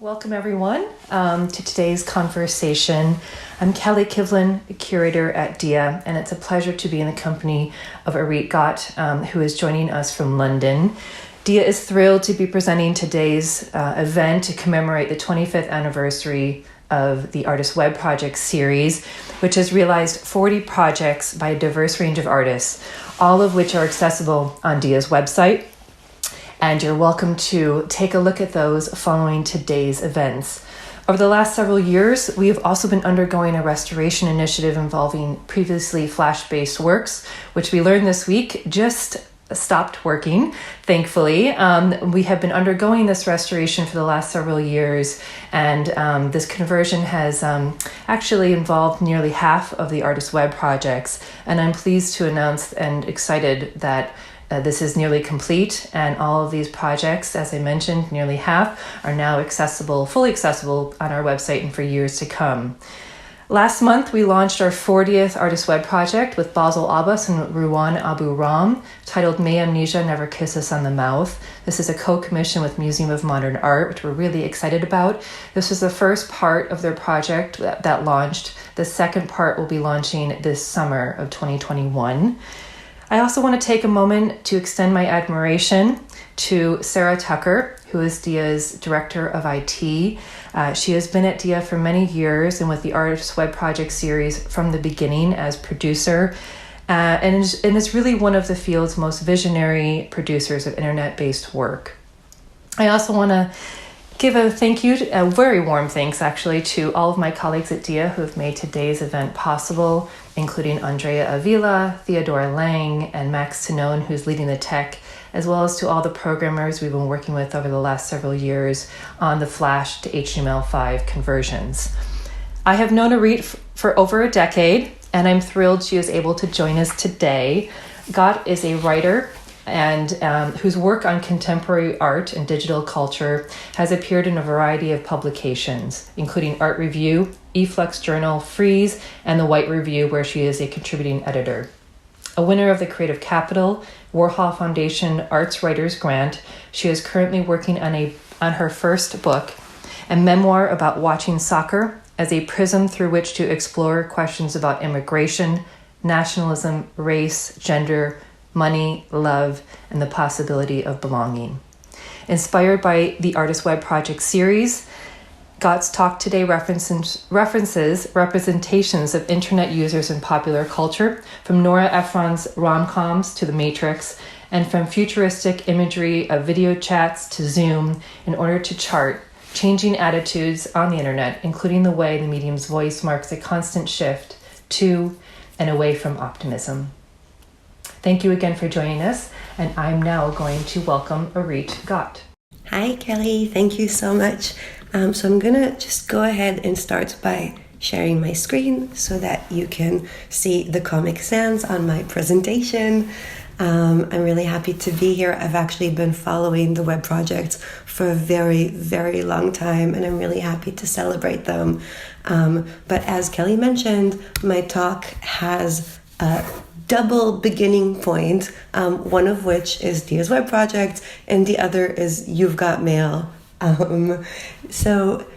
Welcome, everyone, to today's conversation. I'm Kelly Kivlin, curator at DIA, and it's a pleasure to be in the company of Orit Gat, who is joining us from London. DIA is thrilled to be presenting today's event to commemorate the 25th anniversary of the Artist Web Project series, which has realized 40 projects by a diverse range of artists, all of which are accessible on DIA's website. And you're welcome to take a look at those following today's events. Over the last several years, we have also been undergoing a restoration initiative involving previously Flash-based works, which we learned this week just stopped working, thankfully. We have been undergoing this restoration for the last several years, and this conversion has actually involved nearly half of the Artist Web projects. And I'm pleased to announce and excited that this is nearly complete, and all of these projects, as I mentioned, nearly half, are now accessible, fully accessible on our website and for years to come. Last month, we launched our 40th Artist Web project with Basel Abbas and Ruwan Abu Ram, titled May Amnesia Never Kiss Us on the Mouth. This is a co-commission with Museum of Modern Art, which we're really excited about. This was the first part of their project that launched. The second part will be launching this summer of 2021. I also want to take a moment to extend my admiration to Sarah Tucker, who is DIA's Director of IT. She has been at DIA for many years and with the Artist Web Project series from the beginning as producer, and is really one of the field's most visionary producers of internet-based work. I also want to give a thank you, a very warm thanks actually, to all of my colleagues at DIA who have made today's event possible, including Andrea Avila, Theodora Lang, and Max Tanone, who's leading the tech, as well as to all the programmers we've been working with over the last several years on the Flash to HTML5 conversions. I have known Orit for over a decade, and I'm thrilled she is able to join us today. Gat is a writer and whose work on contemporary art and digital culture has appeared in a variety of publications, including Art Review, eFlux Journal, Freeze, and The White Review, where she is a contributing editor. A winner of the Creative Capital Warhol Foundation Arts Writers Grant, she is currently working on her first book, a memoir about watching soccer as a prism through which to explore questions about immigration, nationalism, race, gender, money, love, and the possibility of belonging. Inspired by the Artist Web Project series, Gat's talk today references representations of internet users in popular culture, from Nora Ephron's rom-coms to The Matrix, and from futuristic imagery of video chats to Zoom, in order to chart changing attitudes on the internet, including the way the medium's voice marks a constant shift to and away from optimism. Thank you again for joining us, and I'm now going to welcome Orit Gat. Hi, Kelly. Thank you so much. So I'm going to just go ahead and start by sharing my screen so that you can see the Comic Sans on my presentation. I'm really happy to be here. I've actually been following the web projects for a very, very long time, and I'm really happy to celebrate them. But as Kelly mentioned, my talk has double beginning point, one of which is DIA's web project, and the other is You've Got Mail. So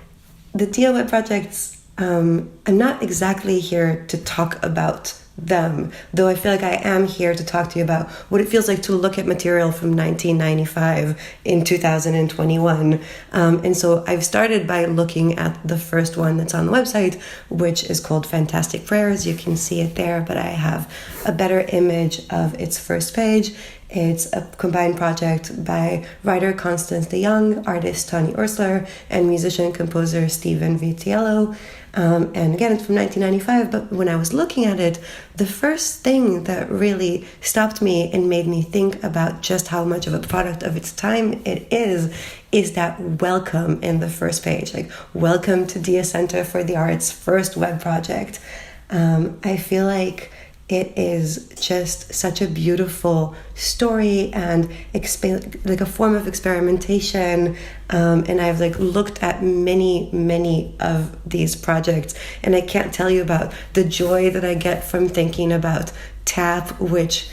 the DIA web projects, I'm not exactly here to talk about them, though I feel like I am here to talk to you about what it feels like to look at material from 1995 in 2021. And so I've started by looking at the first one that's on the website, which is called Fantastic Prayers. You can see it there, but I have a better image of its first page. It's a combined project by writer Constance de Jong, artist Tony Ursler, and musician-composer Stephen Vitiello. And again, it's from 1995, but when I was looking at it, the first thing that really stopped me and made me think about just how much of a product of its time it is that welcome in the first page. Like, welcome to DIA Center for the Arts' first web project. I feel like it is just such a beautiful story and like a form of experimentation. And I've looked at many of these projects, and I can't tell you about the joy that I get from thinking about Tap, which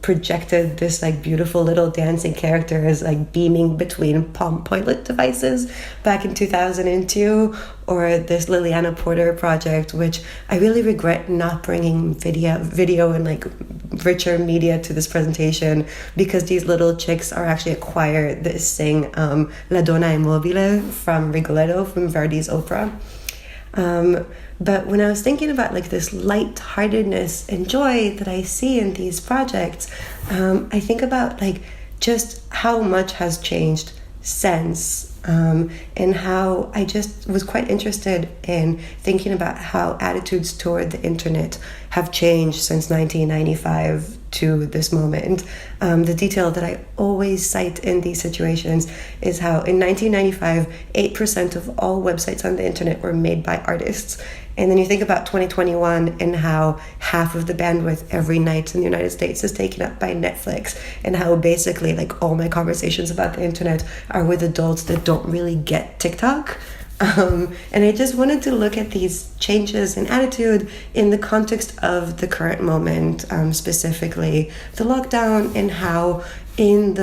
projected this like beautiful little dancing character as like beaming between Palm Pilot devices back in 2002, or this Liliana Porter project, which I really regret not bringing video and like richer media to this presentation, because these little chicks are actually a choir that sing La Donna è Mobile from Rigoletto, from Verdi's opera. But when I was thinking about like this lightheartedness and joy that I see in these projects, I think about like just how much has changed since, and how I just was quite interested in thinking about how attitudes toward the internet have changed since 1995 to this moment. The detail that I always cite in these situations is how in 1995, 8% of all websites on the internet were made by artists. And then you think about 2021 and how half of the bandwidth every night in the United States is taken up by Netflix, and how basically like all my conversations about the internet are with adults that don't really get TikTok. And I just wanted to look at these changes in attitude in the context of the current moment, specifically the lockdown, and how in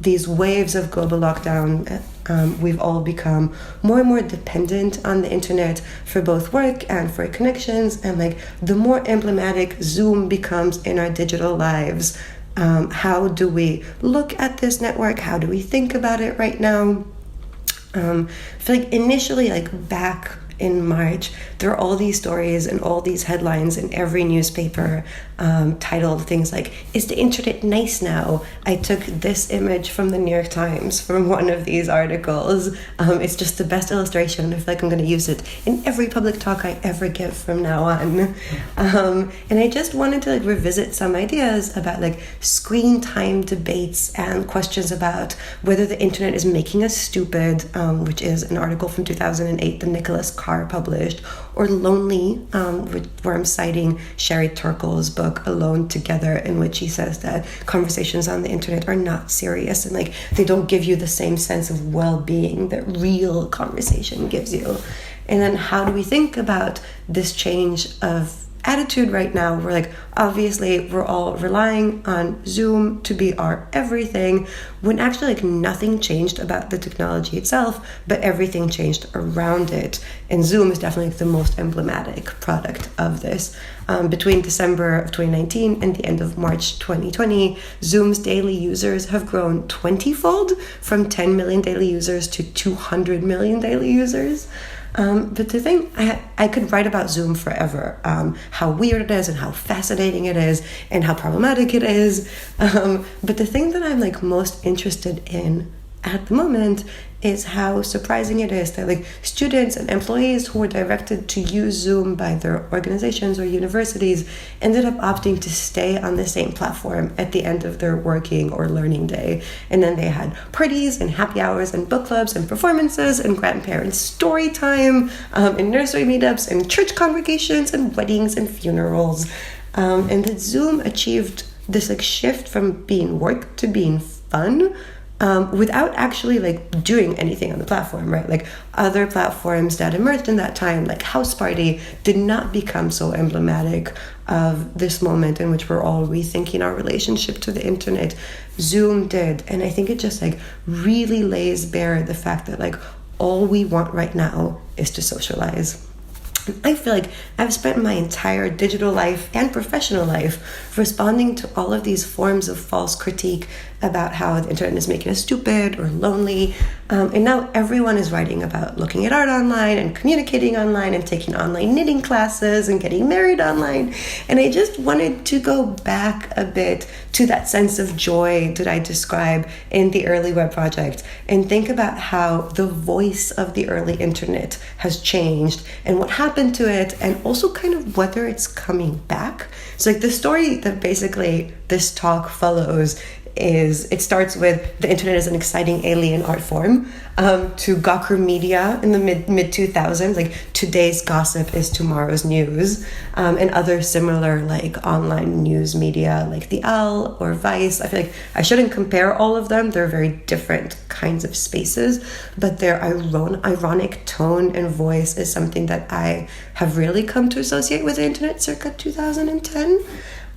these waves of global lockdown, we've all become more and more dependent on the internet for both work and for connections. And like the more emblematic Zoom becomes in our digital lives, how do we look at this network? How do we think about it right now? I feel like initially, like back in March, there are all these stories and all these headlines in every newspaper titled things like, "Is the internet nice now?" I took this image from the New York Times from one of these articles. It's just the best illustration. I feel like I'm going to use it in every public talk I ever give from now on. And I just wanted to like revisit some ideas about like screen time debates and questions about whether the internet is making us stupid, which is an article from 2008 that Nicholas Carr published, or lonely, where I'm citing Sherry Turkle's book Alone Together, in which he says that conversations on the internet are not serious and like they don't give you the same sense of well-being that real conversation gives you. And then how do we think about this change of attitude right now? We're like, obviously we're all relying on Zoom to be our everything, when actually like nothing changed about the technology itself, but everything changed around it. And Zoom is definitely the most emblematic product of this. Between December of 2019 and the end of March 2020, Zoom's daily users have grown 20-fold, from 10 million daily users to 200 million daily users. But the thing, I could write about Zoom forever, how weird it is and how fascinating it is and how problematic it is. But the thing that I'm like most interested in at the moment is how surprising it is that like students and employees who were directed to use Zoom by their organizations or universities ended up opting to stay on the same platform at the end of their working or learning day. And then they had parties and happy hours and book clubs and performances and grandparents' story time, and nursery meetups and church congregations and weddings and funerals. And that Zoom achieved this like shift from being work to being fun, without actually like doing anything on the platform, right? Like other platforms that emerged in that time, like House Party, did not become so emblematic of this moment in which we're all rethinking our relationship to the internet. Zoom did. And I think it just like really lays bare the fact that like all we want right now is to socialize. I feel like I've spent my entire digital life and professional life responding to all of these forms of false critique about how the internet is making us stupid or lonely. And now everyone is writing about looking at art online and communicating online and taking online knitting classes and getting married online. And I just wanted to go back a bit to that sense of joy that I describe in the early web project and think about how the voice of the early internet has changed and what happened to it, and also kind of whether it's coming back. So like the story that basically this talk follows is, it starts with the internet as an exciting alien art form, to Gawker Media in the mid 2000s, like today's gossip is tomorrow's news, and other similar like online news media like The Owl or Vice. I feel like I shouldn't compare all of them. They're very different kinds of spaces, but their ironic tone and voice is something that I have really come to associate with the internet circa 2010.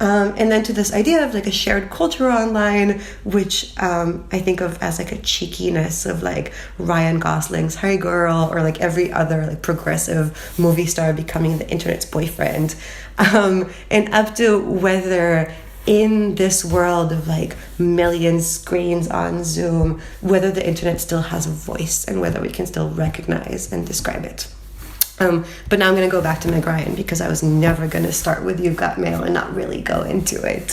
And then to this idea of like a shared culture online, which I think of as like a cheekiness of like Ryan Gosling's Hey Girl, or like every other like progressive movie star becoming the internet's boyfriend. And up to whether in this world of like million screens on Zoom, whether the internet still has a voice and whether we can still recognize and describe it. But now I'm going to go back to Meg Ryan, because I was never going to start with You've Got Mail and not really go into it.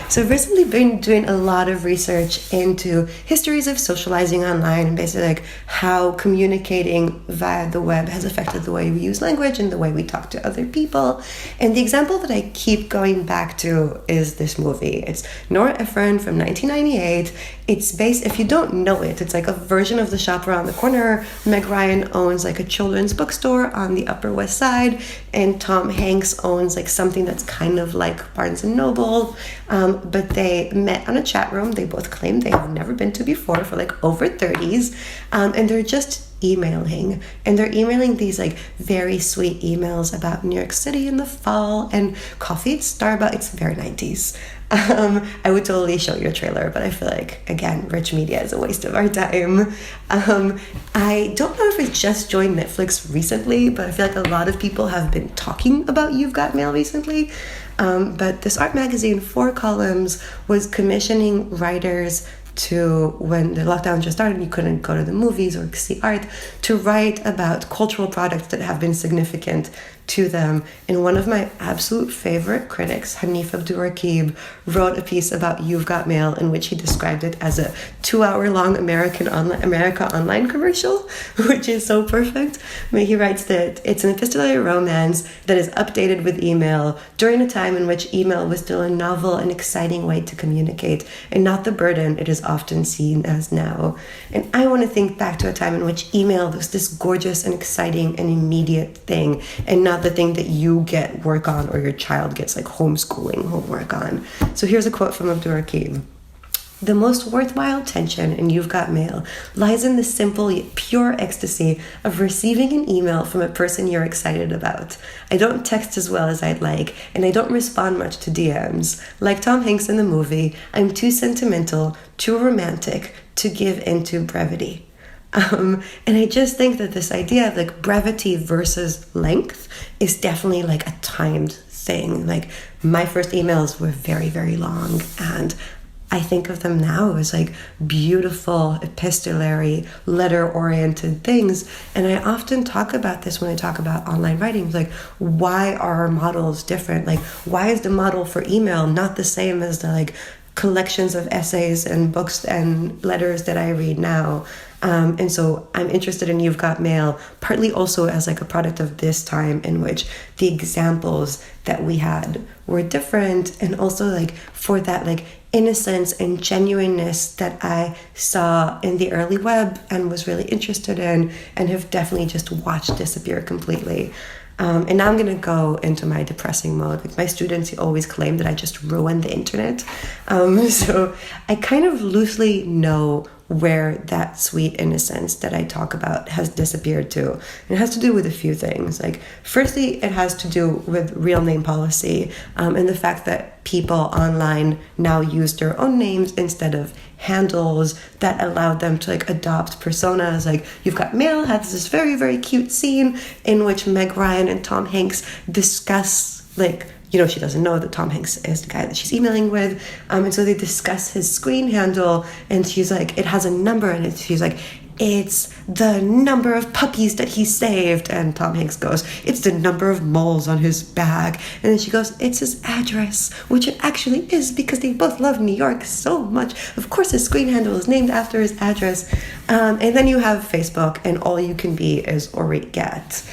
So I've recently been doing a lot of research into histories of socializing online, and basically like how communicating via the web has affected the way we use language and the way we talk to other people. And the example that I keep going back to is this movie. It's Nora Ephron from 1998. It's based, if you don't know it, it's like a version of The Shop Around the Corner. Meg Ryan owns like a children's bookstore on the Upper West Side, and Tom Hanks owns like something that's kind of like Barnes and Noble, but they met on a chat room they both claim they have never been to before for like over 30s, and they're just emailing, and they're emailing these like very sweet emails about New York City in the fall and coffee at Starbucks. It's very 90s. I would totally show you a trailer, but I feel like, again, rich media is a waste of our time. I don't know if it just joined Netflix recently, but I feel like a lot of people have been talking about You've Got Mail recently. But this art magazine, 4 columns, was commissioning writers to, when the lockdown just started, you couldn't go to the movies or see art, to write about cultural products that have been significant to them. And one of my absolute favorite critics, Hanif Abdurraqib, wrote a piece about You've Got Mail in which he described it as a 2-hour-long America Online commercial, which is so perfect. I mean, he writes that it's an epistolary romance that is updated with email during a time in which email was still a novel and exciting way to communicate, and not the burden it is often seen as now. And I want to think back to a time in which email was this gorgeous and exciting and immediate thing, and not the thing that you get work on or your child gets like homeschooling homework on. So here's a quote from Abdurraqib. The most worthwhile tension in You've Got Mail lies in the simple yet pure ecstasy of receiving an email from a person you're excited about. I don't text as well as I'd like, and I don't respond much to DMs. Like Tom Hanks in the movie, I'm too sentimental, too romantic to give into brevity. And I just think that this idea of like brevity versus length is definitely like a timed thing. Like my first emails were very, very long, and I think of them now as like beautiful, epistolary, letter-oriented things. And I often talk about this when I talk about online writing. Like, why are our models different? Like, why is the model for email not the same as the like collections of essays and books and letters that I read now? And so I'm interested in You've Got Mail, partly also as like a product of this time in which the examples that we had were different, and also like for that like innocence and genuineness that I saw in the early web and was really interested in, and have definitely just watched disappear completely. And now I'm going to go into my depressing mode. Like my students always claim that I just ruined the internet. So I kind of loosely know where that sweet innocence that I talk about has disappeared to. It has to do with a few things. Like, firstly, it has to do with real name policy, and the fact that people online now use their own names instead of handles that allowed them to like adopt personas. Like You've Got Mail has this very, very cute scene in which Meg Ryan and Tom Hanks discuss like, you know, she doesn't know that Tom Hanks is the guy that she's emailing with. And so they discuss his screen handle, and she's like, it has a number, and she's like, it's the number of puppies that he saved. And Tom Hanks goes, it's the number of moles on his bag. And then she goes, it's his address, which it actually is, because they both love New York so much. Of course, his screen handle is named after his address. And then you have Facebook, and all you can be is Orit Gat.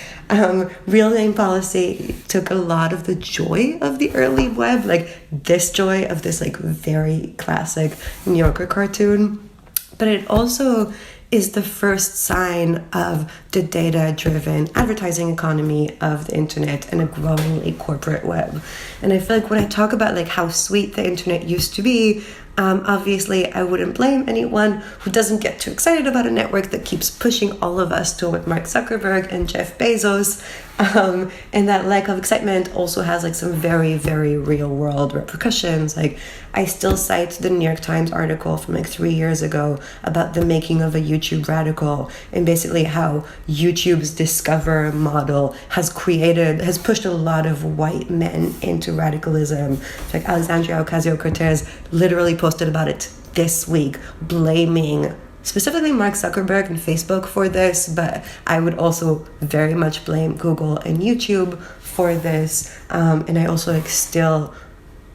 Real name policy took a lot of the joy of the early web, like this joy of this like very classic New Yorker cartoon, but it also is the first sign of the data-driven advertising economy of the internet and a growingly corporate web. And I feel like when I talk about like how sweet the internet used to be, obviously I wouldn't blame anyone who doesn't get too excited about a network that keeps pushing all of us to what Mark Zuckerberg and Jeff Bezos And that lack of excitement also has like some very, very real world repercussions. Like I still cite the New York Times article from like 3 years ago about the making of a YouTube radical, and basically how YouTube's Discover model has pushed a lot of white men into radicalism. Like Alexandria Ocasio-Cortez literally posted about it this week, blaming specifically Mark Zuckerberg and Facebook for this, but I would also very much blame Google and YouTube for this. And I also like still,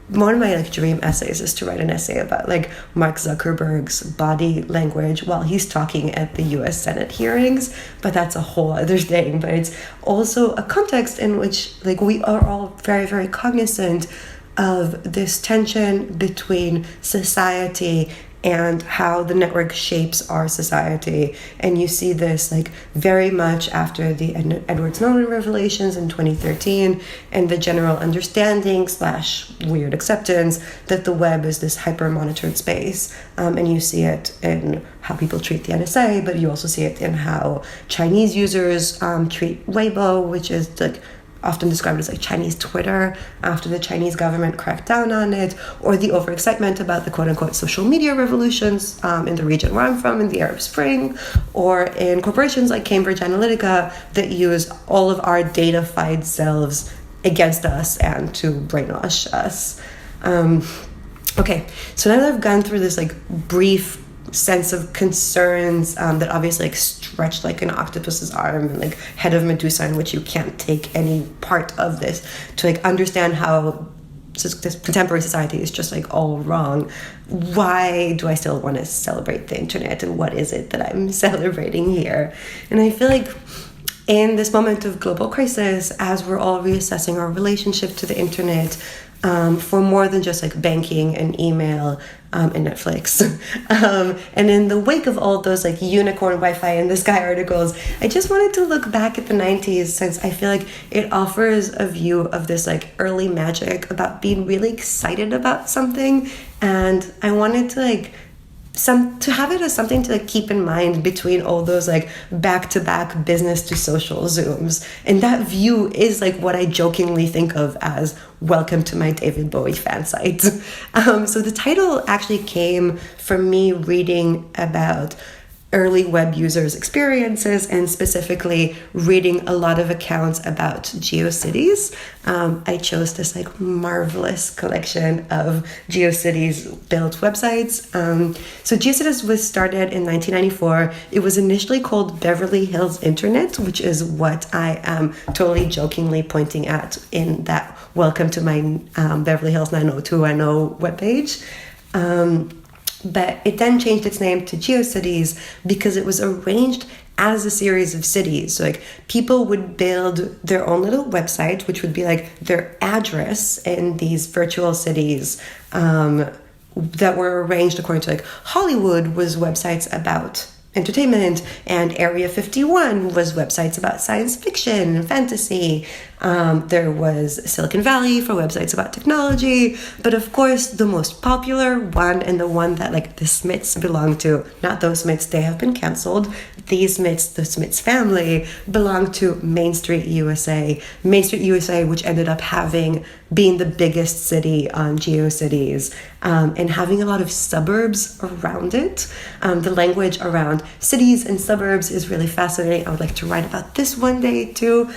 one of my like dream essays is to write an essay about like Mark Zuckerberg's body language while he's talking at the US Senate hearings, but that's a whole other thing. But it's also a context in which like we are all very, very cognizant of this tension between society and how the network shapes our society. And you see this like very much after the Edward Snowden revelations in 2013 and the general understanding / weird acceptance that the web is this hyper-monitored space. And you see it in how people treat the NSA, but you also see it in how Chinese users treat Weibo, which is like often described as like Chinese Twitter after the Chinese government cracked down on it, or the overexcitement about the quote-unquote social media revolutions in the region where I'm from in the Arab Spring, or in corporations like Cambridge Analytica that use all of our data-fied selves against us and to brainwash us. Okay, so now that I've gone through this like brief sense of concerns that obviously like stretched like an octopus's arm and like head of Medusa, in which you can't take any part of this to like understand how this contemporary society is just like all wrong. Why do I still want to celebrate the internet, and what is it that I'm celebrating here? And I feel like in this moment of global crisis, as we're all reassessing our relationship to the internet, for more than just like banking and email and Netflix. And in the wake of all those like unicorn Wi-Fi in the sky articles, I just wanted to look back at the 90s, since I feel like it offers a view of this like early magic about being really excited about something. And I wanted to like to have it as something to like keep in mind between all those like back-to-back business to social Zooms. And that view is like what I jokingly think of as welcome to my David Bowie fansite. So the title actually came from me reading about early web users' experiences, and specifically reading a lot of accounts about GeoCities. I chose this like marvelous collection of GeoCities built websites. So GeoCities was started in 1994. It was initially called Beverly Hills Internet, which is what I am totally jokingly pointing at in that welcome to my Beverly Hills 90210 webpage. But it then changed its name to GeoCities because it was arranged as a series of cities. So like people would build their own little website, which would be like their address in these virtual cities that were arranged according to like Hollywood was websites about entertainment, and Area 51 was websites about science fiction and fantasy. There was Silicon Valley for websites about technology, but of course the most popular one, and the one that like the Smiths belong to, not those Smiths, they have been canceled. These Smiths, the Smiths family, belong to Main Street USA. Main Street USA, which ended up being the biggest city on GeoCities, and having a lot of suburbs around it. The language around cities and suburbs is really fascinating. I would like to write about this one day too,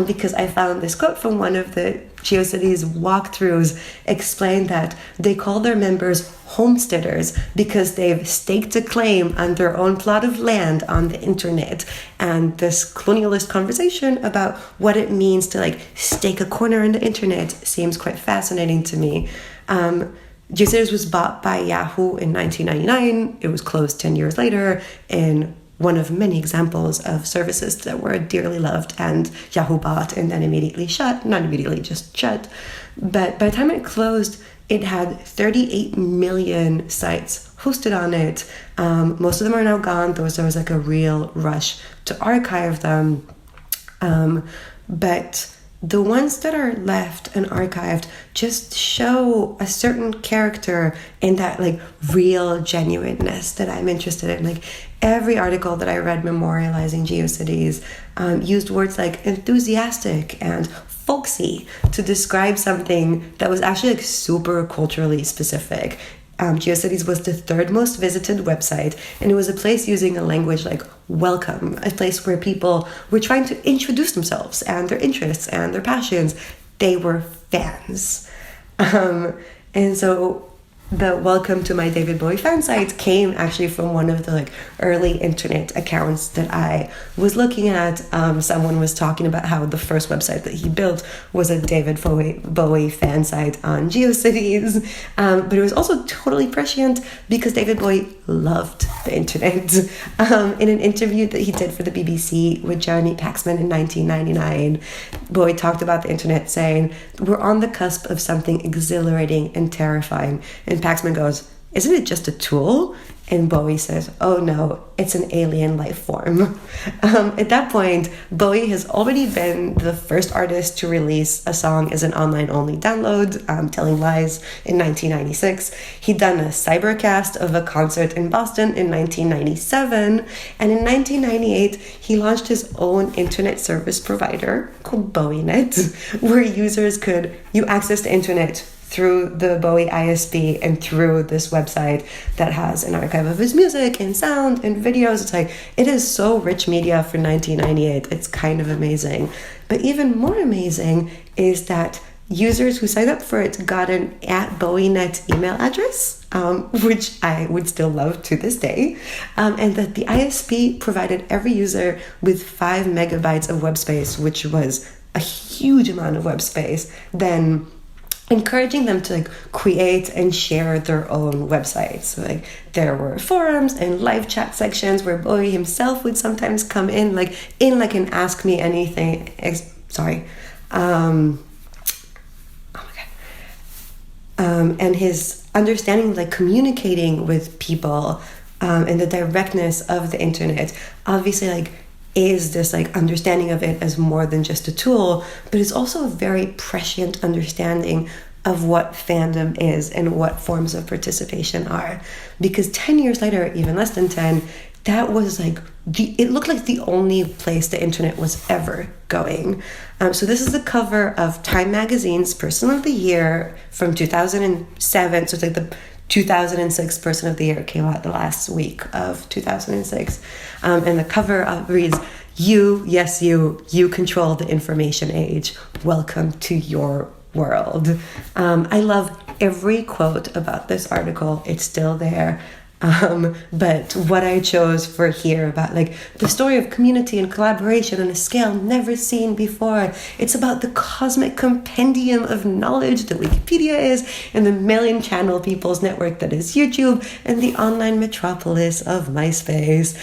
because I found this quote from one of the GeoCities walkthroughs explained that they call their members homesteaders because they've staked a claim on their own plot of land on the internet. And this colonialist conversation about what it means to like stake a corner in the internet seems quite fascinating to me. GeoCities was bought by Yahoo in 1999. It was closed 10 years later, in one of many examples of services that were dearly loved and Yahoo bought and then immediately shut. Not immediately, just shut. But by the time it closed, it had 38 million sites hosted on it. Most of them are now gone. There was like a real rush to archive them. But the ones that are left and archived just show a certain character in that like real genuineness that I'm interested in. Like every article that I read memorializing GeoCities used words like enthusiastic and folksy to describe something that was actually like super culturally specific. GeoCities was the third most visited website, and it was a place using a language like welcome, a place where people were trying to introduce themselves and their interests and their passions. They were fans. And so the welcome to my David Bowie fansite came actually from one of the like early internet accounts that I was looking at. Someone was talking about how the first website that he built was a David Bowie fansite on GeoCities, but it was also totally prescient because David Bowie loved the internet. In an interview that he did for the BBC with Jeremy Paxman in 1999, Bowie talked about the internet saying, "We're on the cusp of something exhilarating and terrifying." And Paxman goes, "Isn't it just a tool?" And Bowie says, "Oh no, it's an alien life form." At that point, Bowie has already been the first artist to release a song as an online-only download, Telling Lies, in 1996. He'd done a cybercast of a concert in Boston in 1997. And in 1998, he launched his own internet service provider called BowieNet, where users could access the internet through the Bowie ISP and through this website that has an archive of his music and sound and videos. It's like, it is so rich media for 1998. It's kind of amazing. But even more amazing is that users who signed up for it got an @BowieNet email address, which I would still love to this day, and that the ISP provided every user with 5 megabytes of web space, which was a huge amount of web space, then encouraging them to like create and share their own websites. So like there were forums and live chat sections where Bowie himself would sometimes come in an Ask Me Anything. And his understanding, like communicating with people, and the directness of the internet, obviously like is this like understanding of it as more than just a tool, but it's also a very prescient understanding of what fandom is and what forms of participation are. Because 10 years later, even less than 10, that was like it looked like the only place the internet was ever going. So this is the cover of Time Magazine's Person of the Year from 2007. So it's like the 2006 Person of the Year came out the last week of 2006. And the cover reads, "You, yes you control the information age. Welcome to your world." I love every quote about this article. It's still there. But what I chose for here about like the story of community and collaboration on a scale never seen before. It's about the cosmic compendium of knowledge that Wikipedia is, and the million channel people's network that is YouTube, and the online metropolis of MySpace.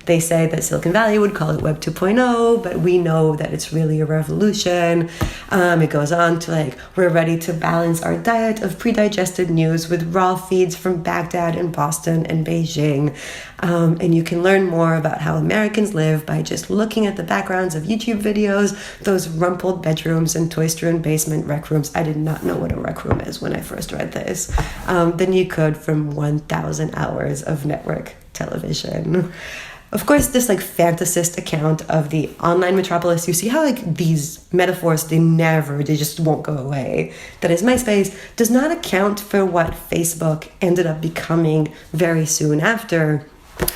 They say that Silicon Valley would call it Web 2.0, but we know that it's really a revolution. It goes on to like, we're ready to balance our diet of pre-digested news with raw feeds from Baghdad and Boston and Beijing. And you can learn more about how Americans live by just looking at the backgrounds of YouTube videos, those rumpled bedrooms and toy-strewn basement rec rooms. I did not know what a rec room is when I first read this. Than you could from 1,000 hours of network television. Of course, this like fantasist account of the online metropolis, you see how like these metaphors, they just won't go away. That is, MySpace does not account for what Facebook ended up becoming very soon after.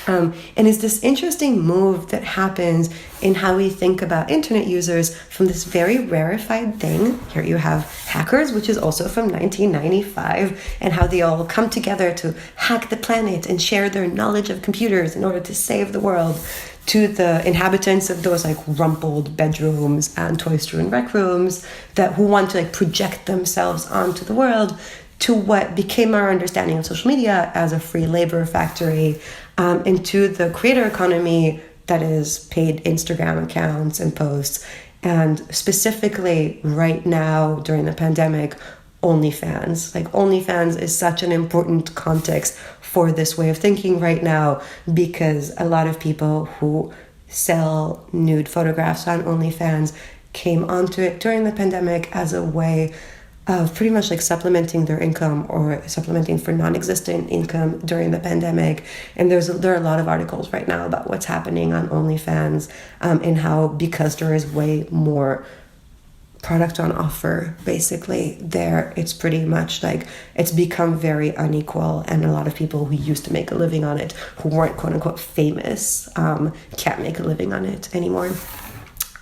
And it's this interesting move that happens in how we think about internet users from this very rarefied thing. Here you have hackers, which is also from 1995, and how they all come together to hack the planet and share their knowledge of computers in order to save the world, to the inhabitants of those like rumpled bedrooms and toy-strewn rec rooms who want to like project themselves onto the world, to what became our understanding of social media as a free labor factory, and to the creator economy that is paid Instagram accounts and posts, and specifically right now during the pandemic, OnlyFans. Like OnlyFans is such an important context for this way of thinking right now, because a lot of people who sell nude photographs on OnlyFans came onto it during the pandemic as a way of pretty much like supplementing their income or supplementing for non-existent income during the pandemic. And there are a lot of articles right now about what's happening on OnlyFans, and how, because there is way more product on offer, basically, there, it's pretty much like it's become very unequal, and a lot of people who used to make a living on it, who weren't quote unquote famous, can't make a living on it anymore.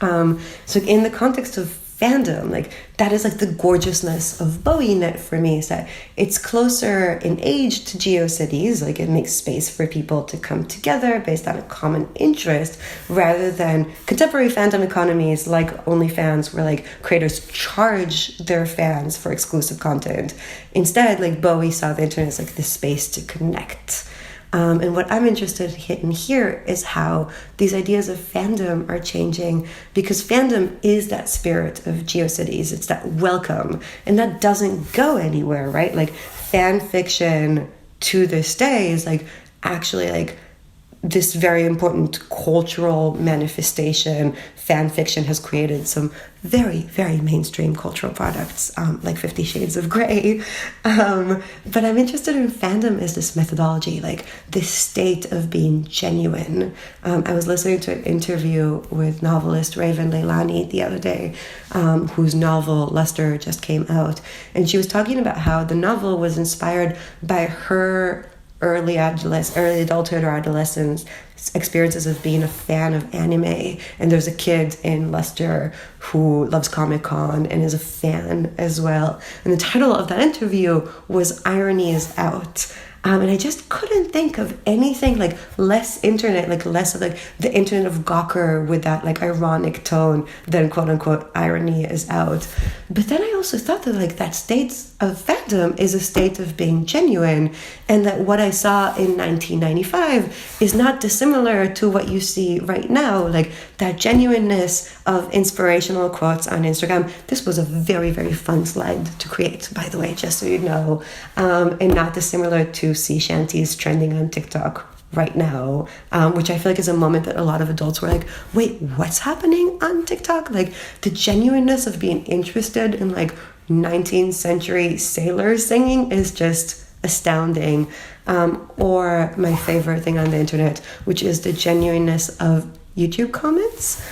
So in the context of fandom, like that is like the gorgeousness of BowieNet for me, is that it's closer in age to GeoCities. Like it makes space for people to come together based on a common interest, rather than contemporary fandom economies like OnlyFans, where like creators charge their fans for exclusive content. Instead, like Bowie saw the internet as like this space to connect. And what I'm interested in here is how these ideas of fandom are changing, because fandom is that spirit of GeoCities. It's that welcome, and that doesn't go anywhere, right? Like fan fiction to this day is like actually like this very important cultural manifestation. Fan fiction has created some very, very mainstream cultural products, like 50 Shades of Grey. But I'm interested in fandom as this methodology, like this state of being genuine. I was listening to an interview with novelist Raven Leilani the other day, whose novel Luster just came out. And she was talking about how the novel was inspired by her early adulthood or adolescence experiences of being a fan of anime. And there's a kid in Luster who loves Comic-Con and is a fan as well. And the title of that interview was Irony is Out. And I just couldn't think of anything like less internet, like less of like the internet of Gawker with that like ironic tone than quote unquote irony is out. But then I also thought that like that state of fandom is a state of being genuine, and that what I saw in 1995 is not dissimilar to what you see right now, like that genuineness of inspirational quotes on Instagram. This was a very, very fun slide to create, by the way, just so you know, and not dissimilar to sea shanties trending on TikTok right now, which I feel like is a moment that a lot of adults were like, wait, what's happening on TikTok? Like the genuineness of being interested in like 19th century sailors singing is just astounding. Or my favorite thing on the internet, which is the genuineness of YouTube comments.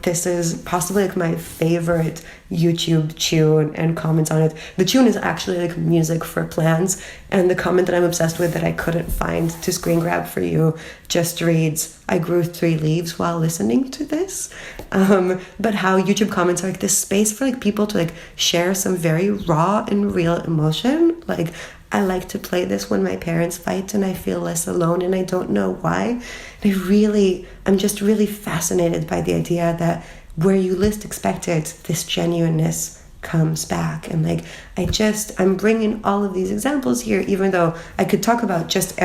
This is possibly like my favorite YouTube tune and comments on it. The tune is actually like music for plants, and the comment that I'm obsessed with that I couldn't find to screen grab for you just reads, I grew 3 leaves while listening to this. But how YouTube comments are like this space for like people to like share some very raw and real emotion. Like I like to play this when my parents fight and I feel less alone and I don't know why. And I'm just really fascinated by the idea that where you least expect it, this genuineness comes back. And like, I'm bringing all of these examples here, even though I could talk about just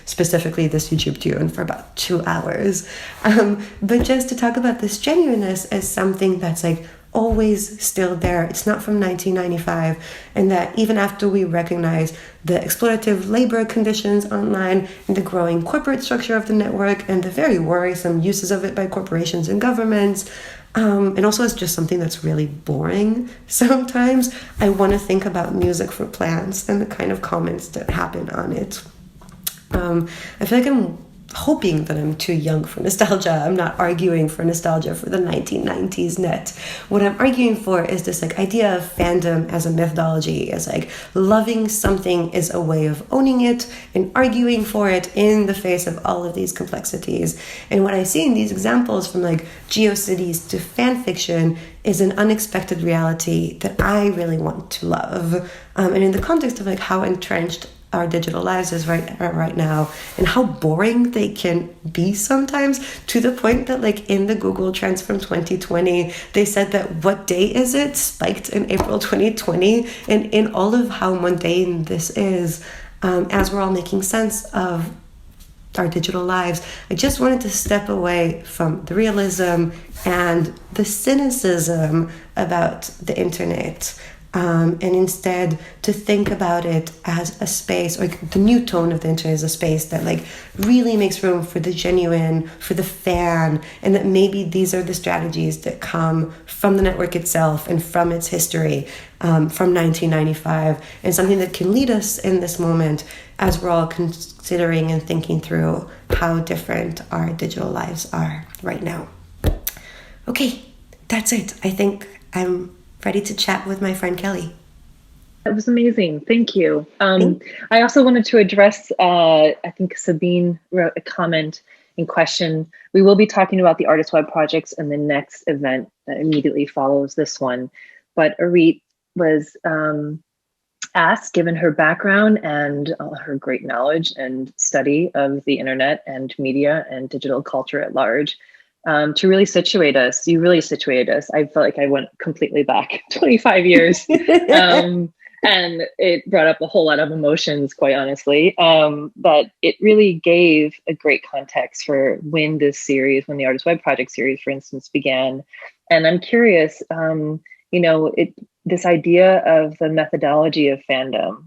specifically this YouTube tune for about 2 hours. But just to talk about this genuineness as something that's like always still there. It's not from 1995, and that even after we recognize the exploitative labor conditions online and the growing corporate structure of the network and the very worrisome uses of it by corporations and governments, and also it's just something that's really boring sometimes, I want to think about music for plants and the kind of comments that happen on it. I feel like I'm hoping that I'm too young for nostalgia. I'm not arguing for nostalgia for the 1990s net. What I'm arguing for is this like idea of fandom as a methodology, as like loving something is a way of owning it and arguing for it in the face of all of these complexities. And what I see in these examples from like GeoCities to fan fiction is an unexpected reality that I really want to love. And in the context of like how entrenched our digital lives is right now, and how boring they can be sometimes, to the point that like in the Google Trends from 2020, they said that what day is it spiked in April 2020, and in all of how mundane this is, as we're all making sense of our digital lives, I just wanted to step away from the realism and the cynicism about the internet. and instead to think about it as a space, or the new tone of the internet is a space that like really makes room for the genuine, for the fan, and that maybe these are the strategies that come from the network itself and from its history, from 1995, and something that can lead us in this moment as we're all considering and thinking through how different our digital lives are right now. Okay, that's it. I think I'm ready to chat with my friend Kelly. That was amazing. Thank you. I also wanted to address, I think Sabine wrote a comment in question. We will be talking about the Artist Web projects in the next event that immediately follows this one. But Orit was asked, given her background and her great knowledge and study of the internet and media and digital culture at large, to really situate us. You really situated us. I felt like I went completely back 25 years. And it brought up a whole lot of emotions, quite honestly. But it really gave a great context for when this series, when the Artist Web Project series, for instance, began. And I'm curious, this idea of the methodology of fandom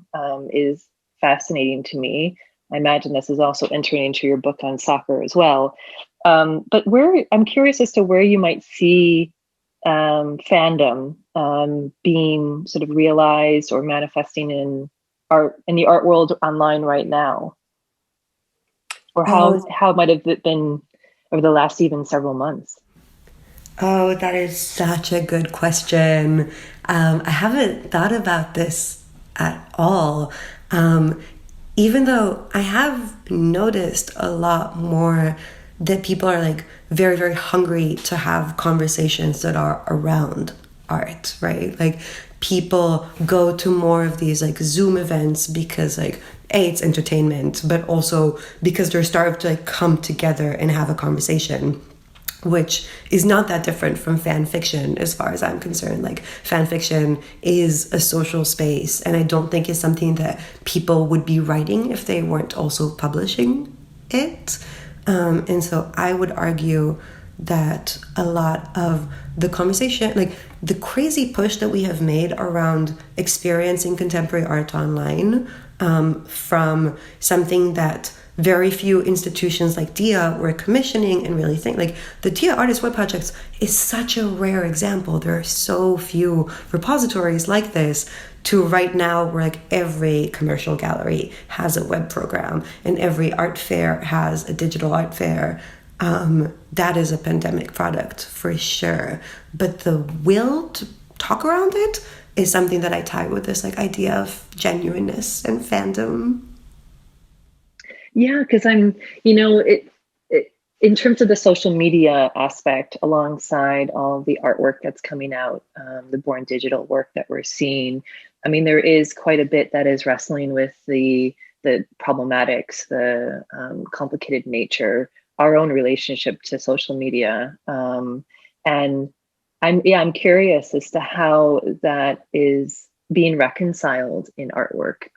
is fascinating to me. I imagine this is also entering into your book on soccer as well. But I'm curious as to where you might see fandom being sort of realized or manifesting in the art world online right now, or how might have it been over the last even several months? Oh, that is such a good question. I haven't thought about this at all. Even though I have noticed a lot more that people are like very, very hungry to have conversations that are around art, right? Like people go to more of these like Zoom events because like it's entertainment, but also because they're starved to like come together and have a conversation, which is not that different from fan fiction as far as I'm concerned. Like fan fiction is a social space, and I don't think it's something that people would be writing if they weren't also publishing it. And so I would argue that a lot of the conversation, like the crazy push that we have made around experiencing contemporary art online, from something that very few institutions like DIA were commissioning and really think like the DIA Artist Web Projects is such a rare example. There are so few repositories like this to right now where like every commercial gallery has a web program and every art fair has a digital art fair. That is a pandemic product for sure. But the will to talk around it is something that I tie with this like idea of genuineness and fandom. Yeah, because in terms of the social media aspect, alongside all the artwork that's coming out, the born digital work that we're seeing, I mean, there is quite a bit that is wrestling with the problematics, the complicated nature, our own relationship to social media, and I'm curious as to how that is being reconciled in artwork.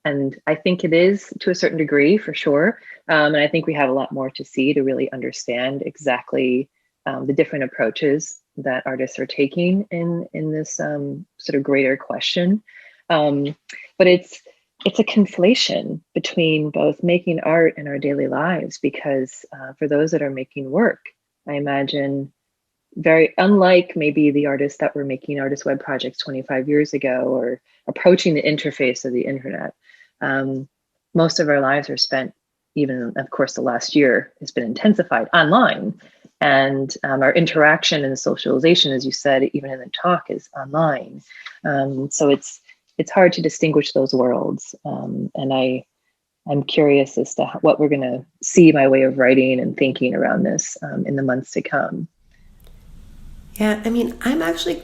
And I think it is to a certain degree, for sure. And I think we have a lot more to see to really understand exactly the different approaches that artists are taking in this sort of greater question. But it's a conflation between both making art and our daily lives, because for those that are making work, I imagine very unlike maybe the artists that were making artist web projects 25 years ago or approaching the interface of the internet. Most of our lives are spent, even of course the last year has been intensified online, and our interaction and socialization, as you said, even in the talk, is online. So it's hard to distinguish those worlds, and I'm curious as to what we're going to see by way of writing and thinking around this in the months to come. Yeah, I mean, I'm obviously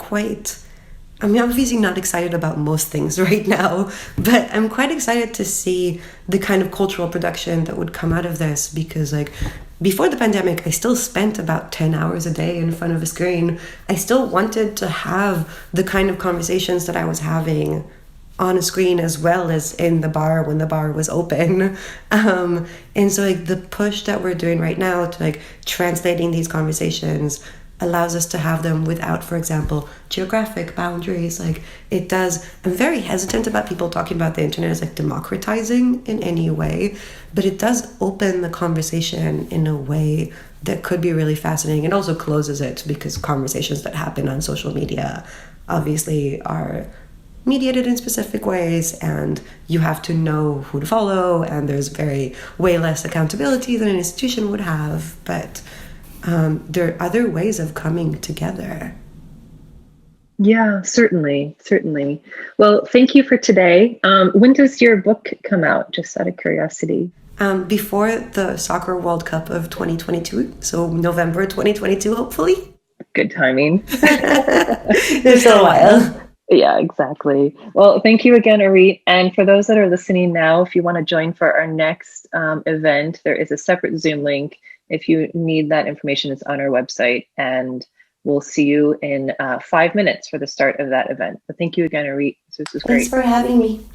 not excited about most things right now, but I'm quite excited to see the kind of cultural production that would come out of this, because like before the pandemic, I still spent about 10 hours a day in front of a screen. I still wanted to have the kind of conversations that I was having on a screen as well as in the bar when the bar was open. And so like the push that we're doing right now to like translating these conversations allows us to have them without, for example, geographic boundaries. Like it does. I'm very hesitant about people talking about the internet as like democratizing in any way, but it does open the conversation in a way that could be really fascinating. It also closes it because conversations that happen on social media obviously are mediated in specific ways, and you have to know who to follow, and there's way less accountability than an institution would have. But there are other ways of coming together. Yeah, certainly, certainly. Well, thank you for today. When does your book come out, just out of curiosity? Before the Soccer World Cup of 2022, so November 2022, hopefully. Good timing. There's still a while. Yeah, exactly. Well, thank you again, Orit. And for those that are listening now, if you want to join for our next event, there is a separate Zoom link. If you need that information, it's on our website. And we'll see you in 5 minutes for the start of that event. But thank you again, Orit. This was great. Thanks for having me.